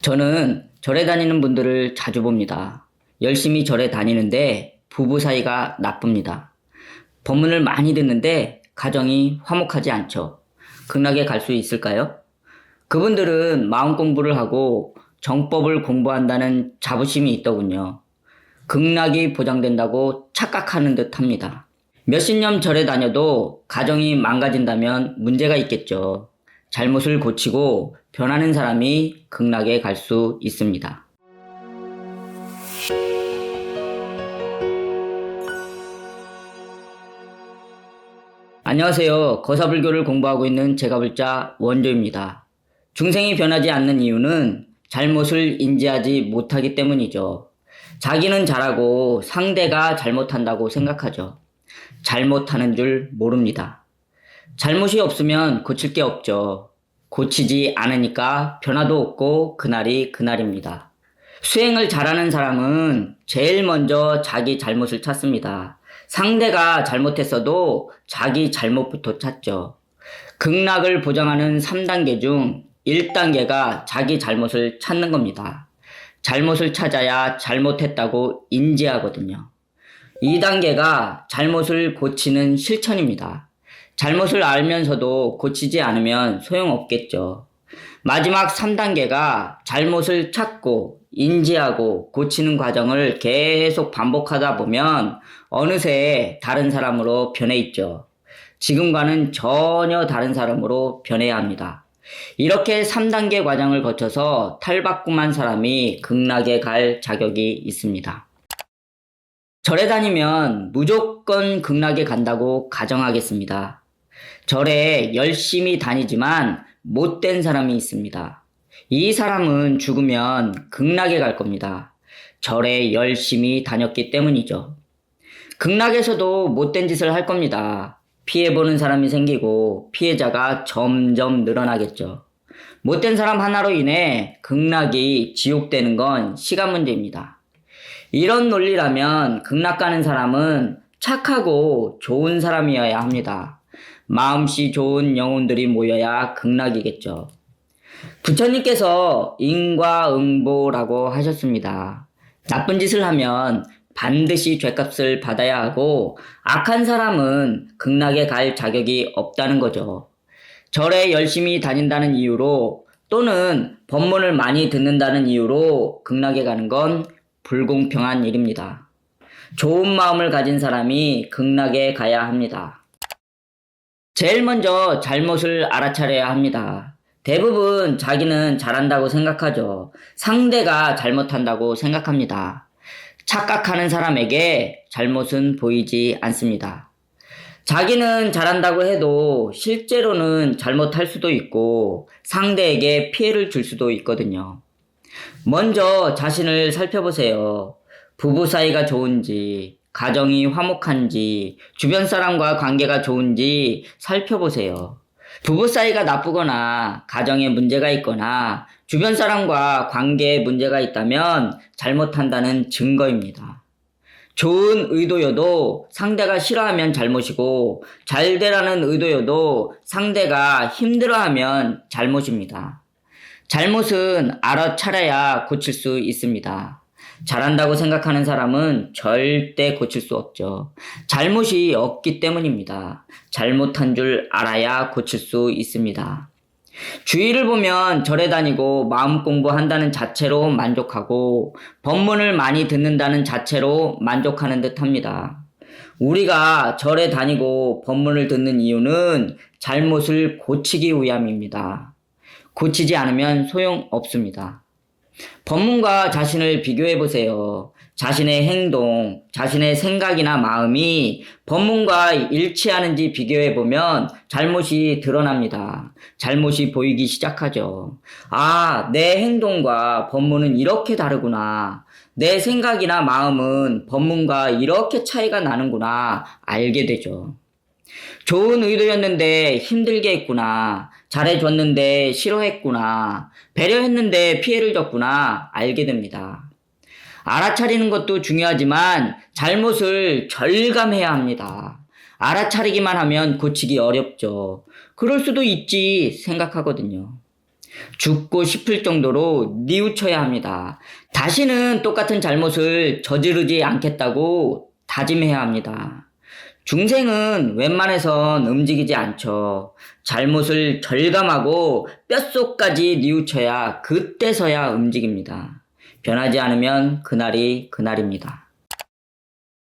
저는 절에 다니는 분들을 자주 봅니다. 열심히 절에 다니는데 부부 사이가 나쁩니다. 법문을 많이 듣는데 가정이 화목하지 않죠. 극락에 갈 수 있을까요? 그분들은 마음 공부를 하고 정법을 공부한다는 자부심이 있더군요. 극락이 보장된다고 착각하는 듯 합니다. 몇십 년 절에 다녀도 가정이 망가진다면 문제가 있겠죠. 잘못을 고치고 변하는 사람이 극락에 갈 수 있습니다. 안녕하세요. 거사불교를 공부하고 있는 제가불자 원조입니다. 중생이 변하지 않는 이유는 잘못을 인지하지 못하기 때문이죠. 자기는 잘하고 상대가 잘못한다고 생각하죠. 잘못하는 줄 모릅니다. 잘못이 없으면 고칠 게 없죠. 고치지 않으니까 변화도 없고 그날이 그날입니다. 수행을 잘하는 사람은 제일 먼저 자기 잘못을 찾습니다. 상대가 잘못했어도 자기 잘못부터 찾죠. 극락을 보장하는 3단계 중 1단계가 자기 잘못을 찾는 겁니다. 잘못을 찾아야 잘못했다고 인지하거든요. 2단계가 잘못을 고치는 실천입니다. 잘못을 알면서도 고치지 않으면 소용없겠죠. 마지막 3단계가 잘못을 찾고 인지하고 고치는 과정을 계속 반복하다 보면 어느새 다른 사람으로 변해 있죠. 지금과는 전혀 다른 사람으로 변해야 합니다. 이렇게 3단계 과정을 거쳐서 탈바꿈한 사람이 극락에 갈 자격이 있습니다. 절에 다니면 무조건 극락에 간다고 가정하겠습니다. 절에 열심히 다니지만 못된 사람이 있습니다. 이 사람은 죽으면 극락에 갈 겁니다. 절에 열심히 다녔기 때문이죠. 극락에서도 못된 짓을 할 겁니다. 피해보는 사람이 생기고 피해자가 점점 늘어나겠죠. 못된 사람 하나로 인해 극락이 지옥되는 건 시간 문제입니다. 이런 논리라면 극락 가는 사람은 착하고 좋은 사람이어야 합니다. 마음씨 좋은 영혼들이 모여야 극락이겠죠. 부처님께서 인과응보라고 하셨습니다. 나쁜 짓을 하면 반드시 죗값을 받아야 하고 악한 사람은 극락에 갈 자격이 없다는 거죠. 절에 열심히 다닌다는 이유로 또는 법문을 많이 듣는다는 이유로 극락에 가는 건 불공평한 일입니다. 좋은 마음을 가진 사람이 극락에 가야 합니다. 제일 먼저 잘못을 알아차려야 합니다. 대부분 자기는 잘한다고 생각하죠. 상대가 잘못한다고 생각합니다. 착각하는 사람에게 잘못은 보이지 않습니다. 자기는 잘한다고 해도 실제로는 잘못할 수도 있고 상대에게 피해를 줄 수도 있거든요. 먼저 자신을 살펴보세요. 부부 사이가 좋은지, 가정이 화목한지, 주변 사람과 관계가 좋은지 살펴보세요. 부부 사이가 나쁘거나 가정에 문제가 있거나 주변 사람과 관계에 문제가 있다면 잘못한다는 증거입니다. 좋은 의도여도 상대가 싫어하면 잘못이고 잘 되라는 의도여도 상대가 힘들어하면 잘못입니다. 잘못은 알아차려야 고칠 수 있습니다. 잘한다고 생각하는 사람은 절대 고칠 수 없죠. 잘못이 없기 때문입니다. 잘못한 줄 알아야 고칠 수 있습니다. 주위를 보면 절에 다니고 마음 공부한다는 자체로 만족하고 법문을 많이 듣는다는 자체로 만족하는 듯 합니다. 우리가 절에 다니고 법문을 듣는 이유는 잘못을 고치기 위함입니다. 고치지 않으면 소용없습니다. 법문과 자신을 비교해 보세요. 자신의 행동, 자신의 생각이나 마음이 법문과 일치하는지 비교해 보면 잘못이 드러납니다. 잘못이 보이기 시작하죠. 아, 내 행동과 법문은 이렇게 다르구나. 내 생각이나 마음은 법문과 이렇게 차이가 나는구나. 알게 되죠. 좋은 의도였는데 힘들게 했구나. 잘해줬는데 싫어했구나. 배려했는데 피해를 줬구나. 알게 됩니다. 알아차리는 것도 중요하지만 잘못을 절감해야 합니다. 알아차리기만 하면 고치기 어렵죠. 그럴 수도 있지 생각하거든요. 죽고 싶을 정도로 뉘우쳐야 합니다. 다시는 똑같은 잘못을 저지르지 않겠다고 다짐해야 합니다. 중생은 웬만해선 움직이지 않죠. 잘못을 절감하고 뼛속까지 뉘우쳐야 그때서야 움직입니다. 변하지 않으면 그날이 그날입니다.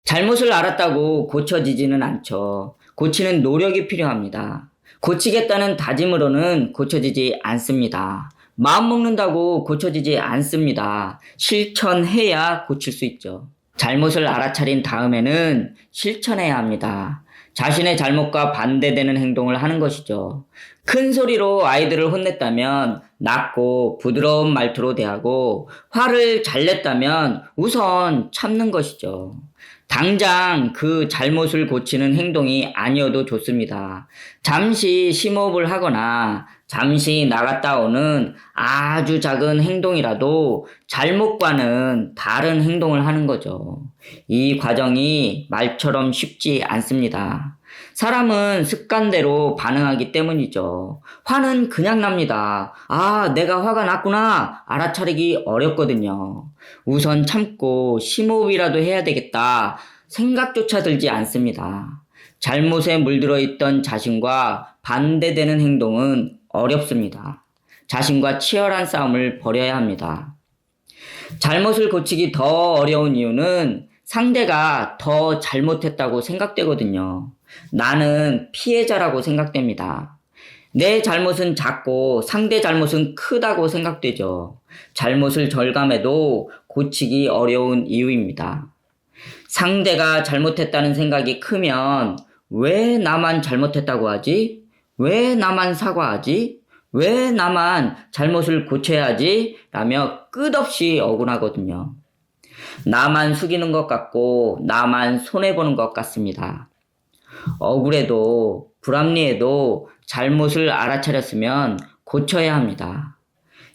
잘못을 알았다고 고쳐지지는 않죠. 고치는 노력이 필요합니다. 고치겠다는 다짐으로는 고쳐지지 않습니다. 마음 먹는다고 고쳐지지 않습니다. 실천해야 고칠 수 있죠. 잘못을 알아차린 다음에는 실천해야 합니다. 자신의 잘못과 반대되는 행동을 하는 것이죠. 큰 소리로 아이들을 혼냈다면 낮고 부드러운 말투로 대하고, 화를 잘 냈다면 우선 참는 것이죠. 당장 그 잘못을 고치는 행동이 아니어도 좋습니다. 잠시 심호흡을 하거나 잠시 나갔다 오는 아주 작은 행동이라도 잘못과는 다른 행동을 하는 거죠. 이 과정이 말처럼 쉽지 않습니다. 사람은 습관대로 반응하기 때문이죠. 화는 그냥 납니다. 아, 내가 화가 났구나. 알아차리기 어렵거든요. 우선 참고 심호흡이라도 해야 되겠다 생각조차 들지 않습니다. 잘못에 물들어 있던 자신과 반대되는 행동은 어렵습니다. 자신과 치열한 싸움을 벌여야 합니다. 잘못을 고치기 더 어려운 이유는 상대가 더 잘못했다고 생각되거든요. 나는 피해자라고 생각됩니다. 내 잘못은 작고 상대 잘못은 크다고 생각되죠. 잘못을 절감해도 고치기 어려운 이유입니다. 상대가 잘못했다는 생각이 크면 왜 나만 잘못했다고 하지? 왜 나만 사과하지? 왜 나만 잘못을 고쳐야 하지? 라며 끝없이 억울하거든요. 나만 숙이는 것 같고 나만 손해보는 것 같습니다. 억울해도 불합리해도 잘못을 알아차렸으면 고쳐야 합니다.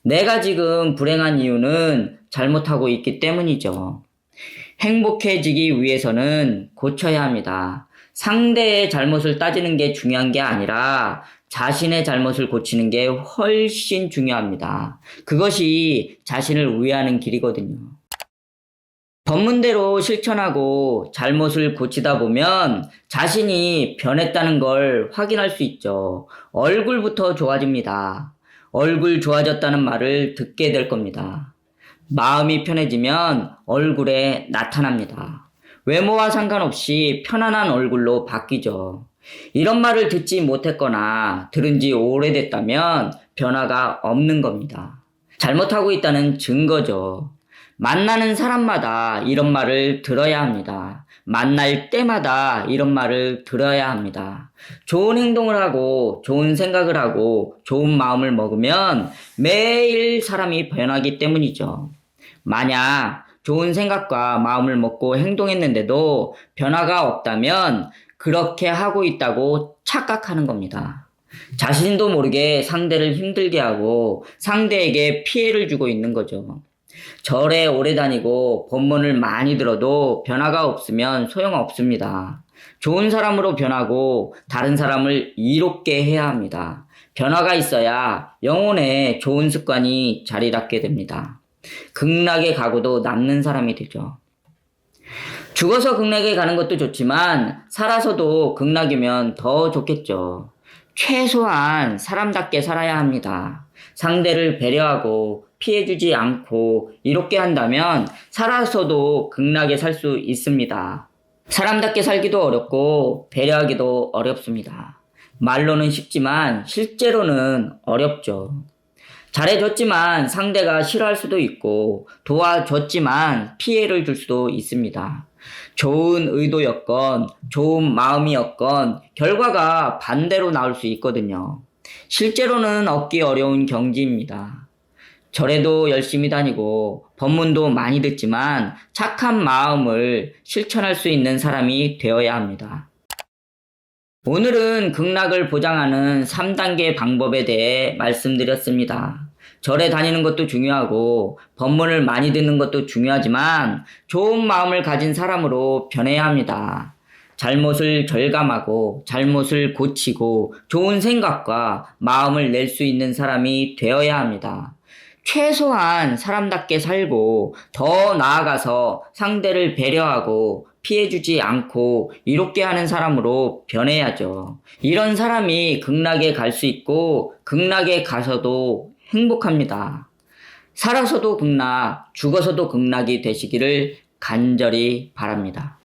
내가 지금 불행한 이유는 잘못하고 있기 때문이죠. 행복해지기 위해서는 고쳐야 합니다. 상대의 잘못을 따지는 게 중요한 게 아니라 자신의 잘못을 고치는 게 훨씬 중요합니다. 그것이 자신을 위하는 길이거든요. 법문대로 실천하고 잘못을 고치다 보면 자신이 변했다는 걸 확인할 수 있죠. 얼굴부터 좋아집니다. 얼굴 좋아졌다는 말을 듣게 될 겁니다. 마음이 편해지면 얼굴에 나타납니다. 외모와 상관없이 편안한 얼굴로 바뀌죠. 이런 말을 듣지 못했거나 들은 지 오래됐다면 변화가 없는 겁니다. 잘못하고 있다는 증거죠. 만나는 사람마다 이런 말을 들어야 합니다. 만날 때마다 이런 말을 들어야 합니다. 좋은 행동을 하고 좋은 생각을 하고 좋은 마음을 먹으면 매일 사람이 변하기 때문이죠. 만약 좋은 생각과 마음을 먹고 행동했는데도 변화가 없다면 그렇게 하고 있다고 착각하는 겁니다. 자신도 모르게 상대를 힘들게 하고 상대에게 피해를 주고 있는 거죠. 절에 오래 다니고 법문을 많이 들어도 변화가 없으면 소용없습니다. 좋은 사람으로 변하고 다른 사람을 이롭게 해야 합니다. 변화가 있어야 영혼에 좋은 습관이 자리 잡게 됩니다. 극락에 가고도 남는 사람이 되죠. 죽어서 극락에 가는 것도 좋지만 살아서도 극락이면 더 좋겠죠. 최소한 사람답게 살아야 합니다. 상대를 배려하고 피해주지 않고 이롭게 한다면 살아서도 극락에 살 수 있습니다. 사람답게 살기도 어렵고 배려하기도 어렵습니다. 말로는 쉽지만 실제로는 어렵죠. 잘해줬지만 상대가 싫어할 수도 있고 도와줬지만 피해를 줄 수도 있습니다. 좋은 의도였건 좋은 마음이었건 결과가 반대로 나올 수 있거든요. 실제로는 얻기 어려운 경지입니다. 절에도 열심히 다니고 법문도 많이 듣지만 착한 마음을 실천할 수 있는 사람이 되어야 합니다. 오늘은 극락을 보장하는 3단계 방법에 대해 말씀드렸습니다. 절에 다니는 것도 중요하고 법문을 많이 듣는 것도 중요하지만 좋은 마음을 가진 사람으로 변해야 합니다. 잘못을 절감하고 잘못을 고치고 좋은 생각과 마음을 낼 수 있는 사람이 되어야 합니다. 최소한 사람답게 살고 더 나아가서 상대를 배려하고 피해주지 않고 이롭게 하는 사람으로 변해야죠. 이런 사람이 극락에 갈 수 있고 극락에 가서도 행복합니다. 살아서도 극락, 죽어서도 극락이 되시기를 간절히 바랍니다.